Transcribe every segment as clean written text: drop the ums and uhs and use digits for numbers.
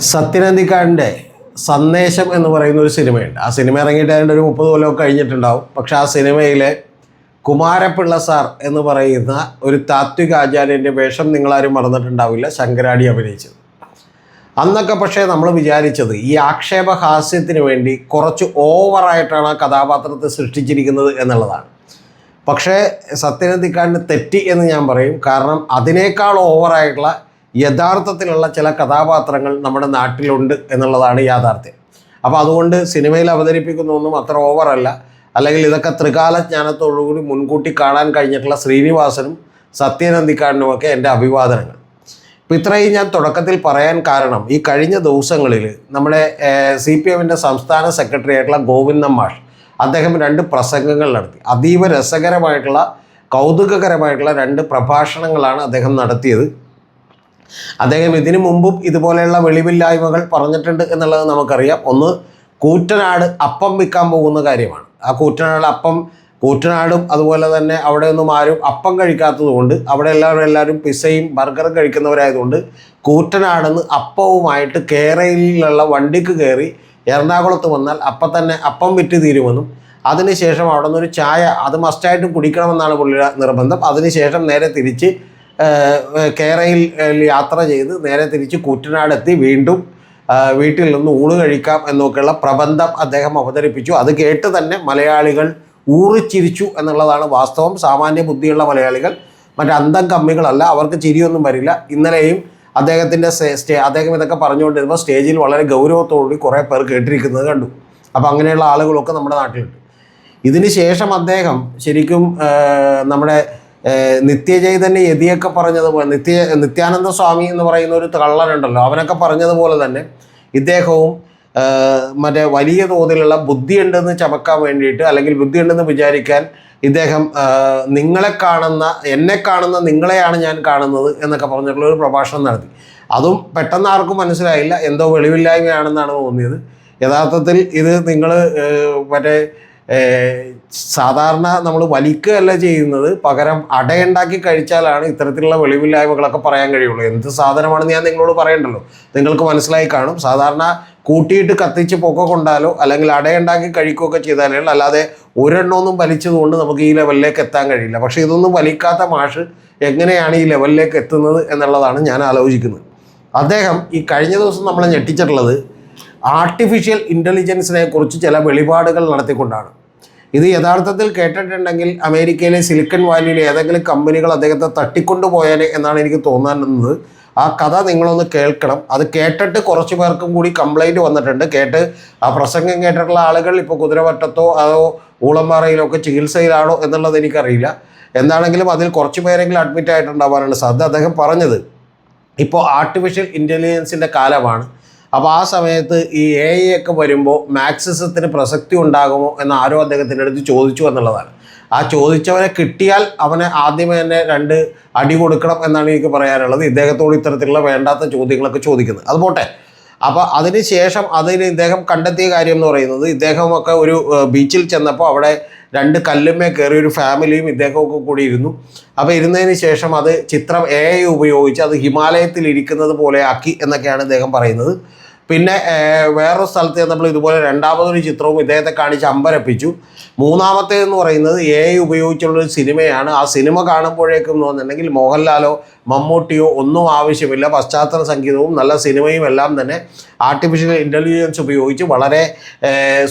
സത്യനന്ദിക്കാടിൻ്റെ സന്ദേശം എന്ന് പറയുന്ന ഒരു സിനിമയുണ്ട്. ആ സിനിമ ഇറങ്ങിയിട്ട് അതിൻ്റെ ഒരു 30 കൊല്ലമൊക്കെ കഴിഞ്ഞിട്ടുണ്ടാവും. പക്ഷേ ആ സിനിമയിലെ കുമാരപിള്ള സാർ എന്ന് പറയുന്ന ഒരു താത്വിക ആചാര്യൻ്റെ വേഷം നിങ്ങളാരും മറന്നിട്ടുണ്ടാവില്ല, ശങ്കരാടി അഭിനയിച്ചത്. അന്നൊക്കെ പക്ഷേ നമ്മൾ വിചാരിച്ചത് ഈ ആക്ഷേപഹാസ്യത്തിന് വേണ്ടി കുറച്ച് ഓവറായിട്ടാണ് ആ കഥാപാത്രത്തെ സൃഷ്ടിച്ചിരിക്കുന്നത് എന്നുള്ളതാണ്. പക്ഷേ സത്യനന്ദിക്കാടിന് തെറ്റി എന്ന് ഞാൻ പറയും. കാരണം അതിനേക്കാൾ ഓവറായിട്ടുള്ള യഥാർത്ഥത്തിലുള്ള ചില കഥാപാത്രങ്ങൾ നമ്മുടെ നാട്ടിലുണ്ട് എന്നുള്ളതാണ് യാഥാർത്ഥ്യം. അപ്പോൾ അതുകൊണ്ട് സിനിമയിൽ അവതരിപ്പിക്കുന്നതൊന്നും അത്ര ഓവറല്ല. അല്ലെങ്കിൽ ഇതൊക്കെ ത്രികാലജ്ഞാനത്തോടുകൂടി മുൻകൂട്ടി കാണാൻ കഴിഞ്ഞിട്ടുള്ള ശ്രീനിവാസനും സത്യനന്ദിക്കാടിനുമൊക്കെ എൻ്റെ അഭിവാദനങ്ങൾ. ഇപ്പോൾ ഇത്രയും ഞാൻ തുടക്കത്തിൽ പറയാൻ കാരണം, ഈ കഴിഞ്ഞ ദിവസങ്ങളിൽ നമ്മുടെ CPMൻ്റെ സംസ്ഥാന സെക്രട്ടറി ആയിട്ടുള്ള ഗോവിന്ദൻ മാഷ് അദ്ദേഹം 2 പ്രസംഗങ്ങൾ നടത്തി. അതീവ രസകരമായിട്ടുള്ള കൗതുകകരമായിട്ടുള്ള 2 പ്രഭാഷണങ്ങളാണ് അദ്ദേഹം നടത്തിയത്. അദ്ദേഹം ഇതിനു മുമ്പും ഇതുപോലെയുള്ള വെളിവില്ലായ്മകൾ പറഞ്ഞിട്ടുണ്ട് എന്നുള്ളത് നമുക്കറിയാം. ഒന്ന്, കൂറ്റനാട് അപ്പം വിൽക്കാൻ പോകുന്ന കാര്യമാണ്. ആ കൂറ്റനാടും അതുപോലെ തന്നെ അവിടെ ഒന്നും ആരും അപ്പം കഴിക്കാത്തത് കൊണ്ട്, അവിടെ എല്ലാവരും പിസയും ബർഗറും കഴിക്കുന്നവരായതുകൊണ്ട് കൂറ്റനാടെന്ന് അപ്പവുമായിട്ട് കേരളയിലുള്ള വണ്ടിക്ക് കയറി എറണാകുളത്ത് വന്നാൽ അപ്പം തന്നെ അപ്പം വിറ്റ് തീരുമെന്നും അതിനുശേഷം അവിടെ നിന്നൊരു ചായ അത് മസ്റ്റായിട്ട് കുടിക്കണമെന്നാണ് പുള്ളിയുടെ നിർബന്ധം. അതിനുശേഷം നേരെ തിരിച്ച് കേരളയിൽ യാത്ര ചെയ്ത് നേരെ തിരിച്ച് കൂറ്റനാടെത്തി വീണ്ടും വീട്ടിൽ നിന്ന് ഊണ് കഴിക്കാം എന്നൊക്കെയുള്ള പ്രബന്ധം അദ്ദേഹം അവതരിപ്പിച്ചു. അത് കേട്ട് തന്നെ മലയാളികൾ ഊറിച്ചിരിച്ചു എന്നുള്ളതാണ് വാസ്തവം. സാമാന്യ ബുദ്ധിയുള്ള മലയാളികൾ, മറ്റേ അന്തം കമ്മികളല്ല, അവർക്ക് ചിരിയൊന്നും വരില്ല. ഇന്നലെയും അദ്ദേഹത്തിൻ്റെ അദ്ദേഹം ഇതൊക്കെ പറഞ്ഞുകൊണ്ടിരുമ്പോൾ സ്റ്റേജിൽ വളരെ ഗൗരവത്തോടുകൂടി കുറേ പേർ കേട്ടിരിക്കുന്നത് കണ്ടു. അപ്പോൾ അങ്ങനെയുള്ള ആളുകളൊക്കെ നമ്മുടെ നാട്ടിലുണ്ട്. ഇതിന് ശേഷം അദ്ദേഹം ശരിക്കും നമ്മുടെ നിത്യചൈതന്യ യതിയൊക്കെ പറഞ്ഞതുപോലെ, നിത്യാനന്ദ സ്വാമി എന്ന് പറയുന്ന ഒരു കള്ളനുണ്ടല്ലോ, അവനൊക്കെ പറഞ്ഞതുപോലെ തന്നെ ഇദ്ദേഹവും മറ്റേ വലിയ തോതിലുള്ള ബുദ്ധിയുണ്ടെന്ന് ചമക്കാൻ വേണ്ടിയിട്ട്, അല്ലെങ്കിൽ ബുദ്ധിയുണ്ടെന്ന് വിചാരിക്കാൻ ഇദ്ദേഹം എന്നെ കാണുന്ന നിങ്ങളെയാണ് ഞാൻ കാണുന്നത് എന്നൊക്കെ പറഞ്ഞിട്ടുള്ള ഒരു പ്രഭാഷണം നടത്തി. അതും പെട്ടെന്ന് ആർക്കും മനസ്സിലായില്ല, എന്തോ വെളിവില്ലായ്മയാണെന്നാണ് തോന്നിയത്. യഥാർത്ഥത്തിൽ ഇത് നിങ്ങൾ മറ്റേ സാധാരണ നമ്മൾ വലിക്കുകയല്ല ചെയ്യുന്നത്, പകരം അടയുണ്ടാക്കി കഴിച്ചാലാണ് ഇത്തരത്തിലുള്ള വെളിവില്ലായ്മകളൊക്കെ പറയാൻ കഴിയുള്ളൂ. എന്ത് സാധനമാണെന്ന് ഞാൻ നിങ്ങളോട് പറയണ്ടല്ലോ, നിങ്ങൾക്ക് മനസ്സിലായി കാണും. സാധാരണ കൂട്ടിയിട്ട് കത്തിച്ച് പൊക്ക കൊണ്ടാലോ അല്ലെങ്കിൽ അടയുണ്ടാക്കി കഴിക്കുകയൊക്കെ ചെയ്താലേ, അല്ലാതെ ഒരെണ്ണമൊന്നും വലിച്ചതുകൊണ്ട് നമുക്ക് ഈ ലെവലിലേക്ക് എത്താൻ കഴിയില്ല. പക്ഷേ ഇതൊന്നും വലിക്കാത്ത മാഷ് എങ്ങനെയാണ് ഈ ലെവലിലേക്ക് എത്തുന്നത് എന്നുള്ളതാണ് ഞാൻ ആലോചിക്കുന്നത്. അദ്ദേഹം ഈ കഴിഞ്ഞ ദിവസം നമ്മളെ ഞെട്ടിച്ചിട്ടുള്ളത് ആർട്ടിഫിഷ്യൽ ഇൻ്റലിജൻസിനെ കുറിച്ച് ചില വെളിപാടുകൾ നടത്തിക്കൊണ്ടാണ്. ഇത് യഥാർത്ഥത്തിൽ കേട്ടിട്ടുണ്ടെങ്കിൽ അമേരിക്കയിലെ സിലിക്കൺ വാലിയിലെ ഏതെങ്കിലും കമ്പനികൾ അദ്ദേഹത്തെ തട്ടിക്കൊണ്ടുപോയേനെ എന്നാണ് എനിക്ക് തോന്നുന്നത്. ആ കഥ നിങ്ങളൊന്ന് കേൾക്കണം. അത് കേട്ടിട്ട് കുറച്ച് പേർക്കും കൂടി കംപ്ലൈൻറ്റ് വന്നിട്ടുണ്ട്. ആ പ്രസംഗം കേട്ടിട്ടുള്ള ആളുകൾ ഇപ്പോൾ കുതിരവട്ടത്തോ അതോ ഊളംപാറയിലോ ഒക്കെ ചികിത്സയിലാണോ എന്നുള്ളത് എനിക്കറിയില്ല. എന്താണെങ്കിലും അതിൽ കുറച്ച് പേരെങ്കിലും അഡ്മിറ്റ് ആയിട്ടുണ്ടാവാനുള്ള സാധ്യത. അദ്ദേഹം പറഞ്ഞത് ഇപ്പോൾ ആർട്ടിഫിഷ്യൽ ഇൻ്റലിജൻസിൻ്റെ കാലമാണ്. അപ്പോൾ ആ സമയത്ത് ഈ AI ഒക്കെ വരുമ്പോൾ മാർക്സിസത്തിന് പ്രസക്തി ഉണ്ടാകുമോ എന്ന് ആരോ അദ്ദേഹത്തിൻ്റെ അടുത്ത് ചോദിച്ചു എന്നുള്ളതാണ്. ആ ചോദിച്ചവനെ കിട്ടിയാൽ അവനെ ആദ്യമേ തന്നെ 2 അടി കൊടുക്കണം എന്നാണ് എനിക്ക് പറയാനുള്ളത്. ഇദ്ദേഹത്തോട് ഇത്തരത്തിലുള്ള വേണ്ടാത്ത ചോദ്യങ്ങളൊക്കെ ചോദിക്കുന്നത്. അത് പോട്ടെ. അപ്പോൾ അതിന് ശേഷം ഇദ്ദേഹം കണ്ടെത്തിയ കാര്യം എന്ന് പറയുന്നത്, ഇദ്ദേഹമൊക്കെ ഒരു ബീച്ചിൽ ചെന്നപ്പോൾ അവിടെ 2 കല്ലുമേ കയറി ഒരു ഫാമിലിയും ഇദ്ദേഹമൊക്കെ കൂടി ഇരുന്നു. അപ്പോൾ ഇരുന്നതിന് ശേഷം അത് ചിത്രം AI ഉപയോഗിച്ച് അത് ഹിമാലയത്തിൽ ഇരിക്കുന്നത് പോലെ ആക്കി എന്നൊക്കെയാണ് ഇദ്ദേഹം പറയുന്നത്. പിന്നെ വേറൊരു സ്ഥലത്ത് നമ്മൾ ഇതുപോലെ 2ാമതൊരു ചിത്രവും ഇദ്ദേഹത്തെ കാണിച്ച് അമ്പരപ്പിച്ചു. 3ാമത്തേതെന്ന് പറയുന്നത് AI ഉപയോഗിച്ചുള്ളൊരു സിനിമയാണ്. ആ സിനിമ കാണുമ്പോഴേക്കും തോന്നുന്നുണ്ടെങ്കിൽ മോഹൻലാലോ മമ്മൂട്ടിയോ ഒന്നും ആവശ്യമില്ല, പശ്ചാത്തല സംഗീതവും നല്ല സിനിമയും എല്ലാം തന്നെ ആർട്ടിഫിഷ്യൽ ഇൻ്റലിജൻസ് ഉപയോഗിച്ച് വളരെ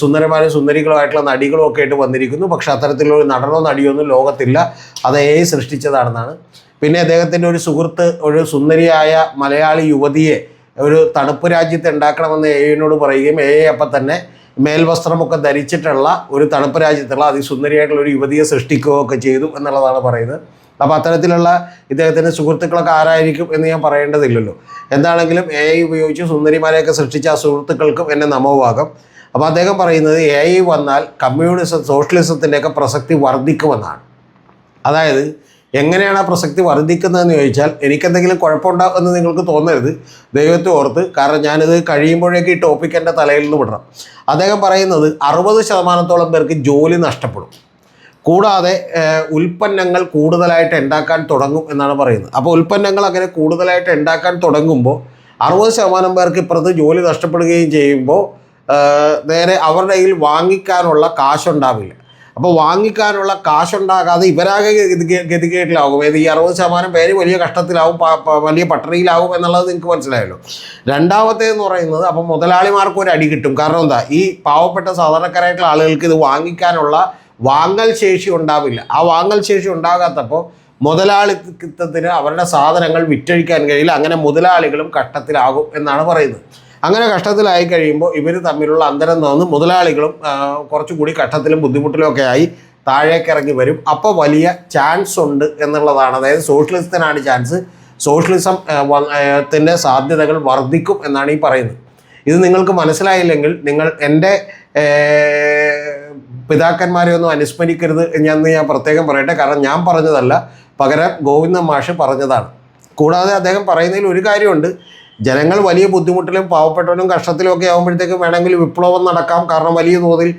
സുന്ദരന്മാരും സുന്ദരികളുമായിട്ടുള്ള നടികളും ഒക്കെ ആയിട്ട് വന്നിരിക്കുന്നു. പക്ഷേ അത്തരത്തിലുള്ള നടനോ നടിയോ ഒന്നും ലോകത്തില്ല, അത് AI സൃഷ്ടിച്ചതാണെന്നാണ്. പിന്നെ അദ്ദേഹത്തിൻ്റെ ഒരു സുഹൃത്ത് ഒരു സുന്ദരിയായ മലയാളി യുവതിയെ ഒരു തണുപ്പ് രാജ്യത്ത് ഉണ്ടാക്കണമെന്ന് AIനോട് പറയുകയും AI അപ്പം തന്നെ മേൽവസ്ത്രമൊക്കെ ധരിച്ചിട്ടുള്ള ഒരു തണുപ്പ് രാജ്യത്തുള്ള അതിസുന്ദരിയായിട്ടുള്ള ഒരു യുവതിയെ സൃഷ്ടിക്കുകയൊക്കെ ചെയ്തു എന്നുള്ളതാണ് പറയുന്നത്. അപ്പോൾ അത്തരത്തിലുള്ള ഇദ്ദേഹത്തിൻ്റെ സുഹൃത്തുക്കളൊക്കെ ആരായിരിക്കും എന്ന് ഞാൻ പറയേണ്ടതില്ലല്ലോ. എന്താണെങ്കിലും AI ഉപയോഗിച്ച് സുന്ദരിമാരെയൊക്കെ സൃഷ്ടിച്ച ആ സുഹൃത്തുക്കൾക്കും എന്നെ നമോഭാഗം. അപ്പോൾ അദ്ദേഹം പറയുന്നത് AI വന്നാൽ സോഷ്യലിസത്തിൻ്റെയൊക്കെ പ്രസക്തി വർദ്ധിക്കുമെന്നാണ്. അതായത് എങ്ങനെയാണ് ആ പ്രസക്തി വർദ്ധിക്കുന്നതെന്ന് ചോദിച്ചാൽ, എനിക്കെന്തെങ്കിലും കുഴപ്പമുണ്ടാകും എന്ന് നിങ്ങൾക്ക് തോന്നരുത്, ദൈവത്തെ ഓർത്ത്. കാരണം ഞാനിത് കഴിയുമ്പോഴേക്ക് ഈ ടോപ്പിക്ക് എൻ്റെ തലയിൽ നിന്ന് വിടണം. അദ്ദേഹം പറയുന്നത് 60% പേർക്ക് ജോലി നഷ്ടപ്പെടും, കൂടാതെ ഉൽപ്പന്നങ്ങൾ കൂടുതലായിട്ട് ഉണ്ടാക്കാൻ തുടങ്ങും എന്നാണ് പറയുന്നത്. അപ്പോൾ ഉൽപ്പന്നങ്ങൾ അങ്ങനെ കൂടുതലായിട്ട് ഉണ്ടാക്കാൻ തുടങ്ങുമ്പോൾ 60% പേർക്ക് ഇപ്പുറത്ത് ജോലി നഷ്ടപ്പെടുകയും ചെയ്യുമ്പോൾ നേരെ അവരുടെ കയ്യിൽ വാങ്ങിക്കാനുള്ള കാശുണ്ടാവില്ല. അപ്പോൾ വാങ്ങിക്കാനുള്ള കാശുണ്ടാകാതെ ഇവരാകെ ഗതികേട്ടിലാകും. ഈ 60% പേര് വലിയ കഷ്ടത്തിലാവും, വലിയ പട്ടണിയിലാവും എന്നുള്ളത് നിങ്ങൾക്ക് മനസ്സിലായല്ലോ. രണ്ടാമത്തേതെന്ന് പറയുന്നത്, അപ്പോൾ മുതലാളിമാർക്ക് ഒരു അടി കിട്ടും. കാരണം എന്താ, ഈ പാവപ്പെട്ട സാധാരണക്കാരായിട്ടുള്ള ആളുകൾക്ക് ഇത് വാങ്ങിക്കാനുള്ള വാങ്ങൽ ശേഷി ഉണ്ടാവില്ല. ആ വാങ്ങൽ ശേഷി ഉണ്ടാകാത്തപ്പോൾ മുതലാളിത്തത്തിന് അവരുടെ സാധനങ്ങൾ വിറ്റഴിക്കാൻ കഴിയില്ല. അങ്ങനെ മുതലാളികളും കഷ്ടത്തിലാകും എന്നാണ് പറയുന്നത്. അങ്ങനെ കഷ്ടത്തിലായി കഴിയുമ്പോൾ ഇവർ തമ്മിലുള്ള അന്തരം തോന്നുന്നു മുതലാളികളും കുറച്ചുകൂടി കഷ്ടത്തിലും ബുദ്ധിമുട്ടിലും ഒക്കെ ആയി താഴേക്ക് ഇറങ്ങി വരും. അപ്പോൾ വലിയ ചാൻസ് ഉണ്ട് എന്നുള്ളതാണ്. അതായത് സോഷ്യലിസത്തിനാണ് ചാൻസ്, സോഷ്യലിസത്തിൻ്റെ സാധ്യതകൾ വർദ്ധിക്കും എന്നാണ് ഈ പറയുന്നത്. ഇത് നിങ്ങൾക്ക് മനസ്സിലായില്ലെങ്കിൽ നിങ്ങൾ എൻ്റെ പിതാക്കന്മാരെ ഒന്നും അനുസ്മരിക്കരുത് എന്ന് ഞാൻ പ്രത്യേകം പറയട്ടെ. കാരണം ഞാൻ പറഞ്ഞതല്ല, പകരം ഗോവിന്ദൻ മാഷ് പറഞ്ഞതാണ്. കൂടാതെ അദ്ദേഹം പറയുന്നതിൽ ഒരു കാര്യമുണ്ട്, ജനങ്ങൾ വലിയ ബുദ്ധിമുട്ടിലും പാവപ്പെട്ടവരും കഷ്ടത്തിലും ഒക്കെ ആകുമ്പോഴത്തേക്കും വേണമെങ്കിൽ വിപ്ലവം നടക്കാം, കാരണം വലിയ തോതിൽ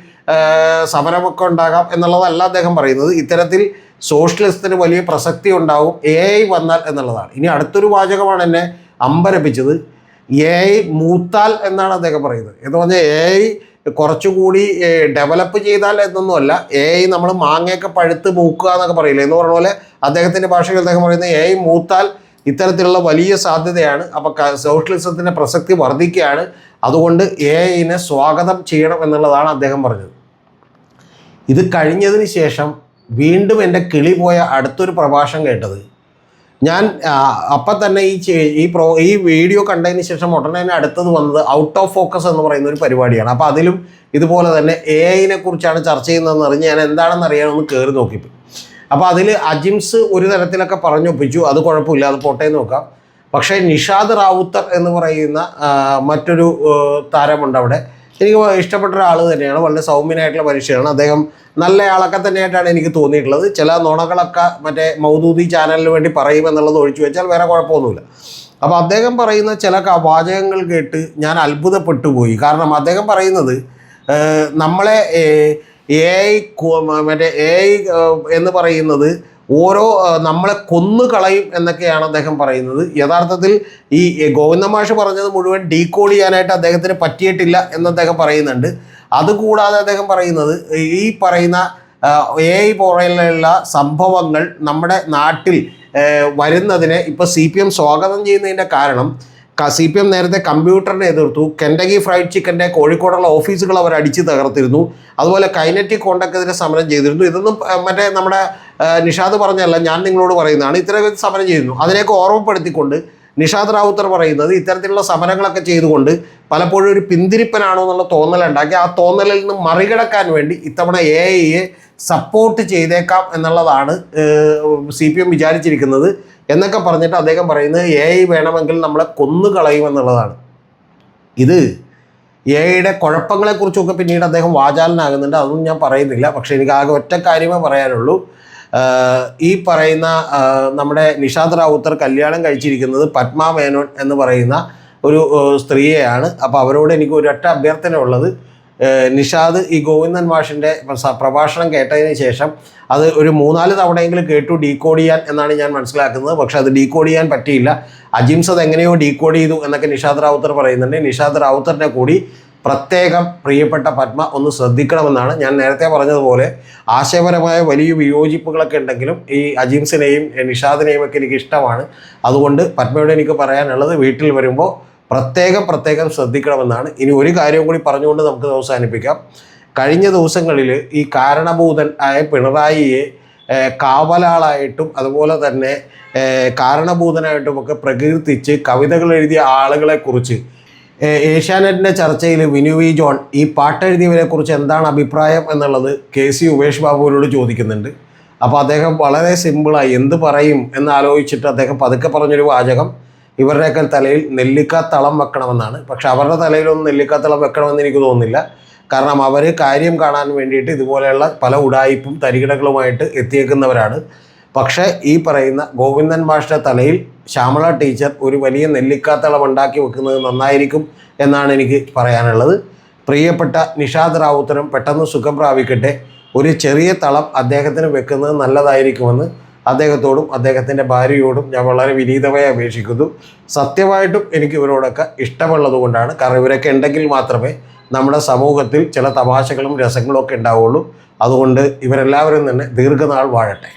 സമരമൊക്കെ ഉണ്ടാകാം എന്നുള്ളതല്ല അദ്ദേഹം പറയുന്നത്. ഇത്തരത്തിൽ സോഷ്യലിസത്തിന് വലിയ പ്രസക്തി ഉണ്ടാവും AI വന്നാൽ എന്നുള്ളതാണ്. ഇനി അടുത്തൊരു വാചകമാണ് എന്നെ അമ്പരപ്പിച്ചത്. AI മൂത്താൽ എന്നാണ് അദ്ദേഹം പറയുന്നത്. എന്ന് പറഞ്ഞാൽ AI കുറച്ചുകൂടി ഡെവലപ്പ് ചെയ്താൽ എന്നൊന്നുമല്ല, AI നമ്മൾ മാങ്ങയൊക്കെ പഴുത്ത് മൂക്കുക എന്നൊക്കെ പറയില്ലേ, എന്ന് പറഞ്ഞ പോലെ അദ്ദേഹത്തിൻ്റെ ഭാഷയിൽ അദ്ദേഹം പറയുന്നത് AI മൂത്താൽ ഇത്തരത്തിലുള്ള വലിയ സാധ്യതയാണ്. അപ്പോൾ സോഷ്യലിസത്തിൻ്റെ പ്രസക്തി വർദ്ധിക്കുകയാണ്. അതുകൊണ്ട് AI സ്വാഗതം ചെയ്യണം എന്നുള്ളതാണ് അദ്ദേഹം പറഞ്ഞത്. ഇത് കഴിഞ്ഞതിന് ശേഷം വീണ്ടും എൻ്റെ കിളി പോയ അടുത്തൊരു പ്രഭാഷണം കേട്ടത്, ഞാൻ അപ്പം തന്നെ ഈ വീഡിയോ കണ്ടതിന് ശേഷം ഉടനെ തന്നെ അടുത്തത് വന്നത് ഔട്ട് ഓഫ് ഫോക്കസ് എന്ന് പറയുന്ന ഒരു പരിപാടിയാണ്. അപ്പോൾ അതിലും ഇതുപോലെ തന്നെ AI കുറിച്ചാണ് ചർച്ച ചെയ്യുന്നതെന്ന് അറിഞ്ഞ് ഞാൻ എന്താണെന്ന് അറിയാനൊന്ന് കയറി നോക്കിപ്പോയി. അപ്പോൾ അതിൽ അജിംസ് ഒരു തരത്തിലൊക്കെ പറഞ്ഞൊപ്പിച്ചു, അത് കുഴപ്പമില്ല, അത് പോട്ടേ നോക്കാം. പക്ഷേ നിഷാദ് റാവുത്തർ എന്ന് പറയുന്ന മറ്റൊരു താരമുണ്ട് അവിടെ. എനിക്ക് ഇഷ്ടപ്പെട്ട ഒരാൾ തന്നെയാണ്, വളരെ സൗമ്യനായിട്ടുള്ള മനുഷ്യനാണ് അദ്ദേഹം. നല്ലയാളൊക്കെ തന്നെയായിട്ടാണ് എനിക്ക് തോന്നിയിട്ടുള്ളത്. ചില നുണകളൊക്കെ മറ്റേ മൗദൂദി ചാനലിന് വേണ്ടി പറയുമെന്നുള്ളത് ഒഴിച്ചു വെച്ചാൽ വേറെ കുഴപ്പമൊന്നുമില്ല. അപ്പോൾ അദ്ദേഹം പറയുന്ന ചില വാചകങ്ങൾ കേട്ട് ഞാൻ അത്ഭുതപ്പെട്ടു പോയി. കാരണം അദ്ദേഹം പറയുന്നത് നമ്മളെ AI എന്ന് പറയുന്നത് നമ്മളെ കൊന്നു കളയും എന്നൊക്കെയാണ് അദ്ദേഹം പറയുന്നത്. യഥാർത്ഥത്തിൽ ഈ ഗോവിന്ദ മാഷ് പറഞ്ഞത് മുഴുവൻ ഡീകോഡ് ചെയ്യാനായിട്ട് അദ്ദേഹത്തിന് പറ്റിയിട്ടില്ല എന്ന് അദ്ദേഹം പറയുന്നുണ്ട്. അതുകൂടാതെ അദ്ദേഹം പറയുന്നത് ഈ പറയുന്ന AI പോലെയുള്ള സംഭവങ്ങൾ നമ്മുടെ നാട്ടിൽ വരുന്നതിനെ ഇപ്പോൾ CPM സ്വാഗതം ചെയ്യുന്നതിൻ്റെ കാരണം, CPM നേരത്തെ കമ്പ്യൂട്ടറിനെ എതിർത്തു, കെൻഡക്കി ഫ്രൈഡ് ചിക്കൻ്റെ കോഴിക്കോടുള്ള ഓഫീസുകൾ അവർ അടിച്ച് തകർത്തിരുന്നു, അതുപോലെ കൈനറ്റിക് കോണ്ടക്കെതിരെ സമരം ചെയ്തിരുന്നു. ഇതൊന്നും മറ്റേ നമ്മുടെ നിഷാദ് പറഞ്ഞല്ല, ഞാൻ നിങ്ങളോട് പറയുന്നതാണ്. ഇത്തരം സമരം ചെയ്തിരുന്നു. അതിനെയൊക്കെ ഓർമ്മപ്പെടുത്തിക്കൊണ്ട് നിഷാദ് റാവുത്തർ പറയുന്നത് ഇത്തരത്തിലുള്ള സമരങ്ങളൊക്കെ ചെയ്തുകൊണ്ട് പലപ്പോഴും ഒരു പിന്തിരിപ്പനാണോ എന്നുള്ള തോന്നലുണ്ടാക്കി. ആ തോന്നലിൽ നിന്ന് മറികടക്കാൻ വേണ്ടി ഇത്തവണ AI സപ്പോർട്ട് ചെയ്തേക്കാം എന്നുള്ളതാണ് CPM വിചാരിച്ചിരിക്കുന്നത് എന്നൊക്കെ പറഞ്ഞിട്ട് അദ്ദേഹം പറയുന്നത് AI വേണമെങ്കിൽ നമ്മളെ കൊന്നുകളയുമെന്നുള്ളതാണ്. ഇത് AI കുഴപ്പങ്ങളെക്കുറിച്ചൊക്കെ പിന്നീട് അദ്ദേഹം വാചാലനാകുന്നുണ്ട്, അതൊന്നും ഞാൻ പറയുന്നില്ല. പക്ഷേ എനിക്ക് ആകെ ഒറ്റ കാര്യമേ പറയാനുള്ളൂ. ഈ പറയുന്ന നമ്മുടെ നിഷാദ് റാവുത്തർ കല്യാണം കഴിച്ചിരിക്കുന്നത് പത്മ മേനോൻ എന്ന് പറയുന്ന ഒരു സ്ത്രീയെയാണ്. അപ്പോൾ അവരോട് എനിക്ക് ഒരൊറ്റ അഭ്യർത്ഥന ഉള്ളത്, നിഷാദ് ഈ ഗോവിന്ദൻ മാഷിൻ്റെ പ്രഭാഷണം കേട്ടതിന് ശേഷം അത് ഒരു 3-4 തവണയെങ്കിലും കേട്ടു ഡീകോഡ് ചെയ്യാൻ എന്നാണ് ഞാൻ മനസ്സിലാക്കുന്നത്. പക്ഷെ അത് ഡീകോഡ് ചെയ്യാൻ പറ്റിയില്ല. അജിംസ് അത് എങ്ങനെയോ ഡീകോഡ് ചെയ്തു എന്നൊക്കെ നിഷാദ് റാവുത്തർ പറയുന്നുണ്ട്. നിഷാദ് റാവുത്തറിനെ കൂടി പ്രത്യേകം പ്രിയപ്പെട്ട പത്മ ഒന്ന് ശ്രദ്ധിക്കണമെന്നാണ്. ഞാൻ നേരത്തെ പറഞ്ഞതുപോലെ ആശയപരമായ വലിയ വിയോജിപ്പുകളൊക്കെ ഉണ്ടെങ്കിലും ഈ അജിംസിനെയും നിഷാദിനെയും ഒക്കെ എനിക്ക് ഇഷ്ടമാണ്. അതുകൊണ്ട് പത്മയോട് എനിക്ക് പറയാനുള്ളത്, വീട്ടിൽ വരുമ്പോൾ പ്രത്യേകം ശ്രദ്ധിക്കണമെന്നാണ്. ഇനി ഒരു കാര്യം കൂടി പറഞ്ഞുകൊണ്ട് നമുക്ക് അവസാനിപ്പിക്കാം. കഴിഞ്ഞ ദിവസങ്ങളിൽ ഈ കാരണഭൂതൻ ആയ പിണറായിയെ കാവലാളായിട്ടും അതുപോലെ തന്നെ കാരണഭൂതനായിട്ടുമൊക്കെ പ്രകീർത്തിച്ച് കവിതകൾ എഴുതിയ ആളുകളെക്കുറിച്ച് ഏഷ്യാനെറ്റിൻ്റെ ചർച്ചയിൽ വിനു വി ജോൺ ഈ പാട്ടെഴുതിയവരെ കുറിച്ച് എന്താണ് അഭിപ്രായം എന്നുള്ളത് KC ഉമേഷ് ബാബുവിനോട് ചോദിക്കുന്നുണ്ട്. അപ്പോൾ അദ്ദേഹം വളരെ സിമ്പിളായി എന്ത് പറയും എന്നാലോചിച്ചിട്ട് അദ്ദേഹം പതുക്കെ പറഞ്ഞൊരു വാചകം, ഇവരുടെയൊക്കെ തലയിൽ നെല്ലിക്കാത്തളം വെക്കണമെന്നാണ്. പക്ഷെ അവരുടെ തലയിലൊന്നും നെല്ലിക്കാത്തളം വെക്കണമെന്ന് എനിക്ക് തോന്നുന്നില്ല. കാരണം അവർ കാര്യം കാണാൻ വേണ്ടിയിട്ട് ഇതുപോലെയുള്ള പല ഉഡായിപ്പും തരികിടകളുമായിട്ട് എത്തിയേക്കുന്നവരാണ്. പക്ഷേ ഈ പറയുന്ന ഗോവിന്ദൻ മാഷിൻ്റെ തലയിൽ ശ്യാമള ടീച്ചർ ഒരു വലിയ നെല്ലിക്കാത്തളം ഉണ്ടാക്കി വെക്കുന്നത് നന്നായിരിക്കും എന്നാണ് എനിക്ക് പറയാനുള്ളത്. പ്രിയപ്പെട്ട നിഷാദ് റാവുത്തരും പെട്ടെന്ന് സുഖം പ്രാപിക്കട്ടെ. ഒരു ചെറിയ തളം അദ്ദേഹത്തിന് വെക്കുന്നത് നല്ലതായിരിക്കുമെന്ന് അദ്ദേഹത്തോടും അദ്ദേഹത്തിൻ്റെ ഭാര്യയോടും ഞാൻ വളരെ വിനീതമായി അപേക്ഷിക്കുന്നു. സത്യമായിട്ടും എനിക്ക് ഇവരോടൊക്കെ ഇഷ്ടമുള്ളത് കൊണ്ടാണ്. കാരണം ഇവരൊക്കെ ഉണ്ടെങ്കിൽ മാത്രമേ നമ്മുടെ സമൂഹത്തിൽ ചില തമാശകളും രസങ്ങളും ഒക്കെ ഉണ്ടാവുള്ളൂ. അതുകൊണ്ട് ഇവരെല്ലാവരും തന്നെ ദീർഘനാൾ വാഴട്ടെ.